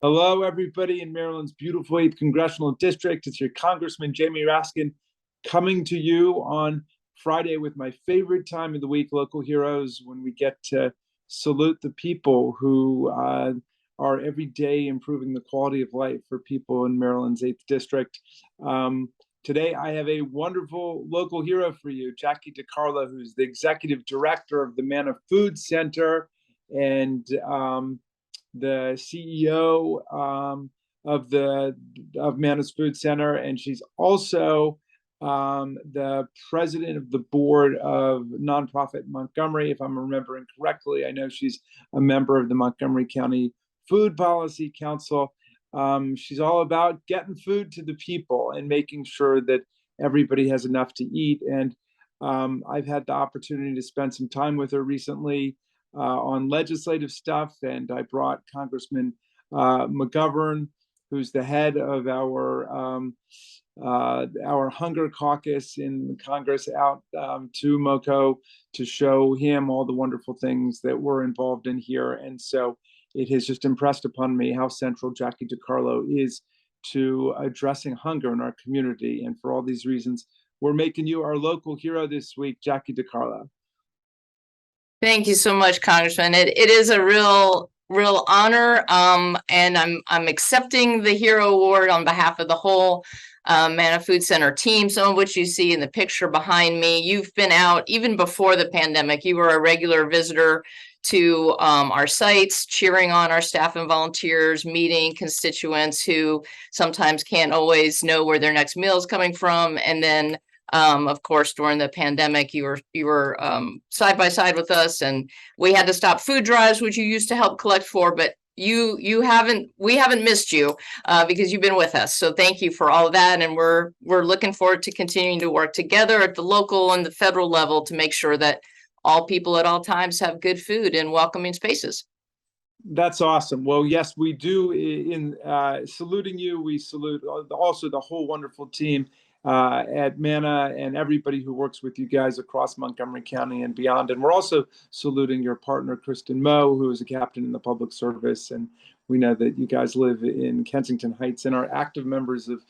Hello, everybody in Maryland's beautiful 8th Congressional District. It's your Congressman Jamie Raskin coming to you on Friday with my favorite time of the week, Local Heroes, when we get to salute the people who are every day improving the quality of life for people in Maryland's 8th District. Today, I have a wonderful local hero for you, Jackie DeCarlo, who's the executive director of the Manna Food Center and the CEO of Manna's Food Center, and she's also the president of the board of nonprofit Montgomery, if I'm remembering correctly. I know she's a member of the Montgomery County Food Policy Council. She's all about getting food to the people and making sure that everybody has enough to eat. And I've had the opportunity to spend some time with her recently on legislative stuff, and I brought Congressman McGovern, who's the head of our hunger caucus in Congress, out to MoCo to show him all the wonderful things that we're involved in here. And so it has just impressed upon me how central Jackie DeCarlo is to addressing hunger in our community. And for all these reasons, we're making you our local hero this week, Jackie DeCarlo. Thank you so much, Congressman. It is a real honor, and I'm accepting the Hero Award on behalf of the whole Manna Food Center team, some of which you see in the picture behind me. You've been out even before the pandemic. You were a regular visitor to our sites, cheering on our staff and volunteers, meeting constituents who sometimes can't always know where their next meal is coming from, and then of course, during the pandemic, you were side by side with us, and we had to stop food drives, which you used to help collect for. But we haven't missed you because you've been with us. So thank you for all of that, and we're looking forward to continuing to work together at the local and the federal level to make sure that all people at all times have good food and welcoming spaces. That's awesome. Well, yes, we do. In saluting you, we salute also the whole wonderful team at Manna and everybody who works with you guys across Montgomery County and beyond. And we're also saluting your partner, Kristen Moe, who is a captain in the public service. And we know that you guys live in Kensington Heights and are active members of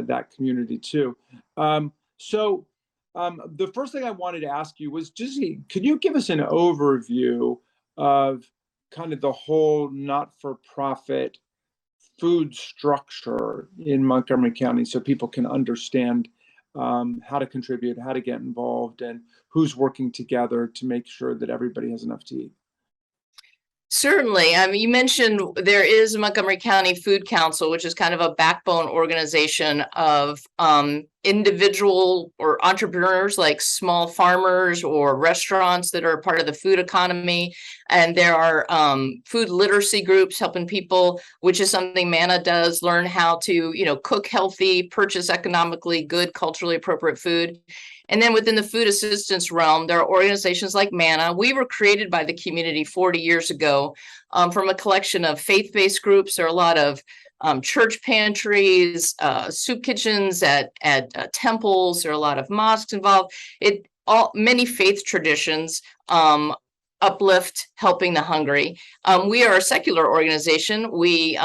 that community too. So the first thing I wanted to ask you was just, could you give us an overview of kind of the whole not-for-profit food structure in Montgomery County so people can understand how to contribute, how to get involved, and who's working together to make sure that everybody has enough to eat? Certainly. You mentioned there is Montgomery County Food Council, which is kind of a backbone organization of individual or entrepreneurs like small farmers or restaurants that are part of the food economy. And there are food literacy groups helping people, which is something Manna does, learn how to, cook healthy, purchase economically good, culturally appropriate food. And then within the food assistance realm, there are organizations like Manna. We were created by the community 40 years ago from a collection of faith-based groups. There are a lot of church pantries, soup kitchens at temples. There are a lot of mosques involved. Many faith traditions uplift helping the hungry. We are a secular organization. We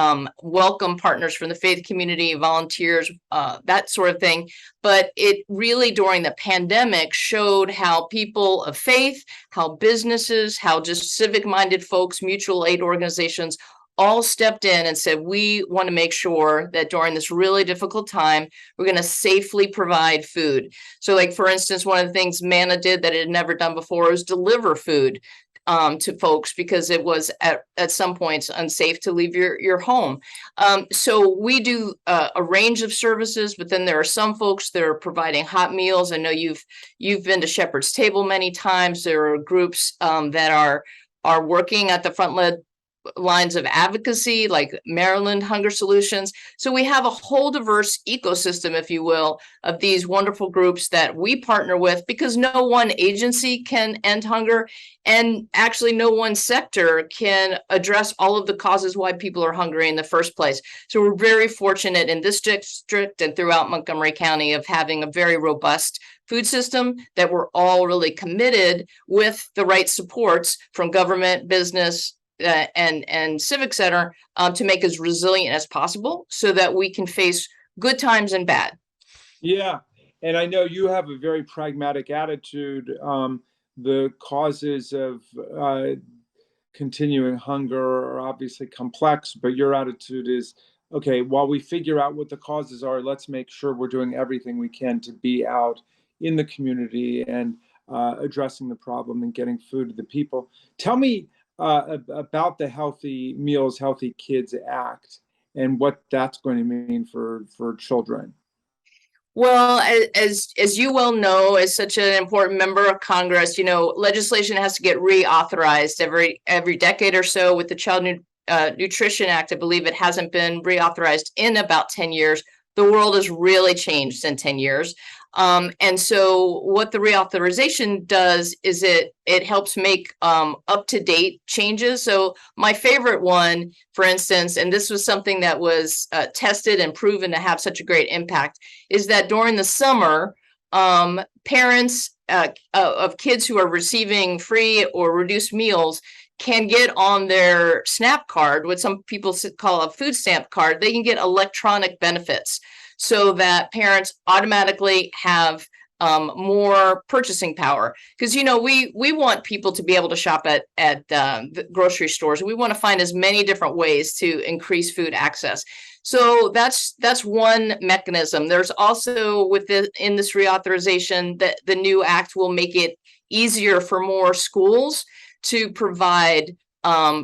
welcome partners from the faith community, volunteers, that sort of thing. But it really, during the pandemic, showed how people of faith, how businesses, how just civic-minded folks, mutual aid organizations all stepped in and said, we want to make sure that during this really difficult time, we're going to safely provide food. So like, for instance, one of the things Manna did that it had never done before was deliver food to folks because it was at some points unsafe to leave your home. So we do a range of services, but then there are some folks that are providing hot meals. I know you've been to Shepherd's Table many times. There are groups that are working at the front lines of advocacy, like Maryland Hunger Solutions. So we have a whole diverse ecosystem, if you will, of these wonderful groups that we partner with because no one agency can end hunger. And actually, no one sector can address all of the causes why people are hungry in the first place. So we're very fortunate in this district and throughout Montgomery County of having a very robust food system that we're all really committed with the right supports from government, business, and Civic Center to make as resilient as possible so that we can face good times and bad. Yeah, and I know you have a very pragmatic attitude. The causes of continuing hunger are obviously complex, but your attitude is, okay, while we figure out what the causes are, let's make sure we're doing everything we can to be out in the community and addressing the problem and getting food to the people. Tell me about the Healthy Meals, Healthy Kids Act and what that's going to mean for children. Well, as you well know, as such an important member of Congress, legislation has to get reauthorized every decade or so. With the Nutrition Act, I believe it hasn't been reauthorized in about 10 years. The world has really changed in 10 years. And so what the reauthorization does is it helps make up-to-date changes. So my favorite one, for instance, and this was something that was tested and proven to have such a great impact, is that during the summer, parents of kids who are receiving free or reduced meals can get on their SNAP card, what some people call a food stamp card. They can get electronic benefits so that parents automatically have more purchasing power. Because we want people to be able to shop at the grocery stores. We want to find as many different ways to increase food access. So that's one mechanism. There's also in this reauthorization that the new act will make it easier for more schools to provide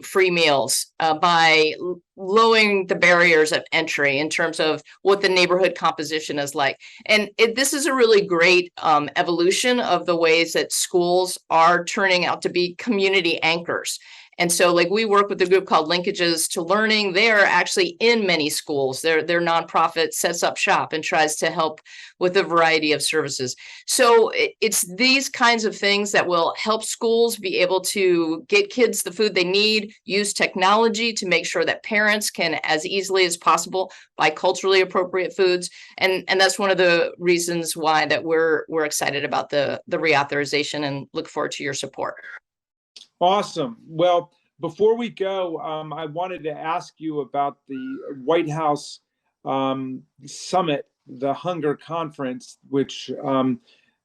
free meals by lowering the barriers of entry in terms of what the neighborhood composition is like. And this is a really great evolution of the ways that schools are turning out to be community anchors. And so we work with a group called Linkages to Learning. They are actually in many schools. Their nonprofit sets up shop and tries to help with a variety of services. So it's these kinds of things that will help schools be able to get kids the food they need, use technology to make sure that parents can, as easily as possible, buy culturally appropriate foods. And that's one of the reasons why that we're excited about the reauthorization and look forward to your support. Awesome. Well, before we go, I wanted to ask you about the White House summit, the Hunger Conference, which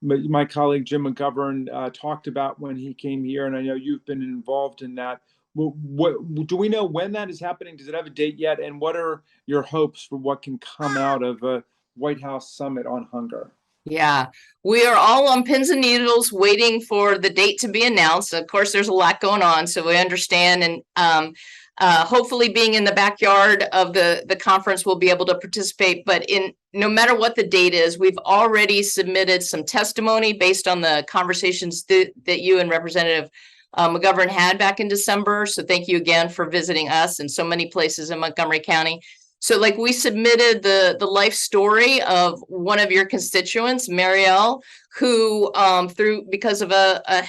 my colleague Jim McGovern talked about when he came here, and I know you've been involved in that. What do we know when that is happening? Does it have a date yet? And what are your hopes for what can come out of a White House summit on hunger? Yeah, we are all on pins and needles waiting for the date to be announced. Of course, there's a lot going on, so we understand. And hopefully being in the backyard of the conference, we'll be able to participate. But no matter what the date is, we've already submitted some testimony based on the conversations that you and Representative McGovern had back in December. So thank you again for visiting us in so many places in Montgomery County. So we submitted the life story of one of your constituents, Marielle, who because of a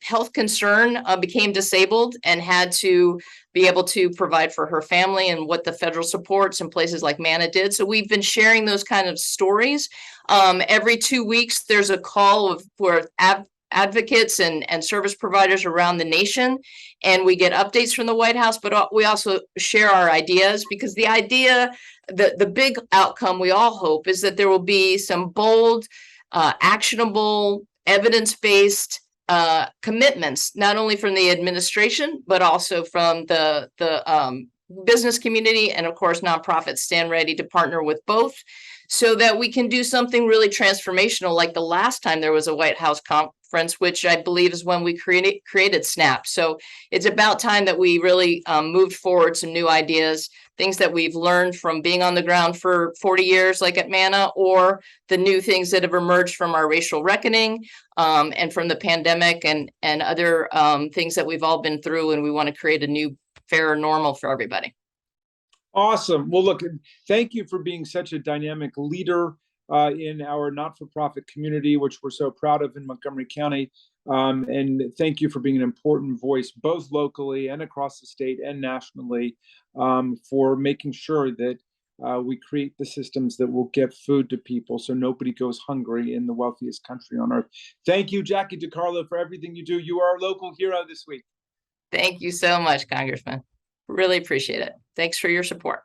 health concern became disabled and had to be able to provide for her family, and what the federal supports in places like Manna did. So we've been sharing those kind of stories. Every 2 weeks, there's a call for advocates and service providers around the nation, and we get updates from the White House, but we also share our ideas, because the big outcome we all hope is that there will be some bold, actionable, evidence-based commitments, not only from the administration, but also from the business community, and of course nonprofits stand ready to partner with both, so that we can do something really transformational, like the last time there was a White House conference, which I believe is when we created SNAP. So it's about time that we really moved forward some new ideas, things that we've learned from being on the ground for 40 years, like at Manna, or the new things that have emerged from our racial reckoning and from the pandemic and other things that we've all been through. And we want to create a new, fairer normal for everybody. Awesome. Well, look, thank you for being such a dynamic leader in our not-for-profit community, which we're so proud of in Montgomery County. And thank you for being an important voice, both locally and across the state and nationally, for making sure that we create the systems that will get food to people so nobody goes hungry in the wealthiest country on earth. Thank you, Jackie DeCarlo, for everything you do. You are our local hero this week. Thank you so much, Congressman. Really appreciate it. Thanks for your support.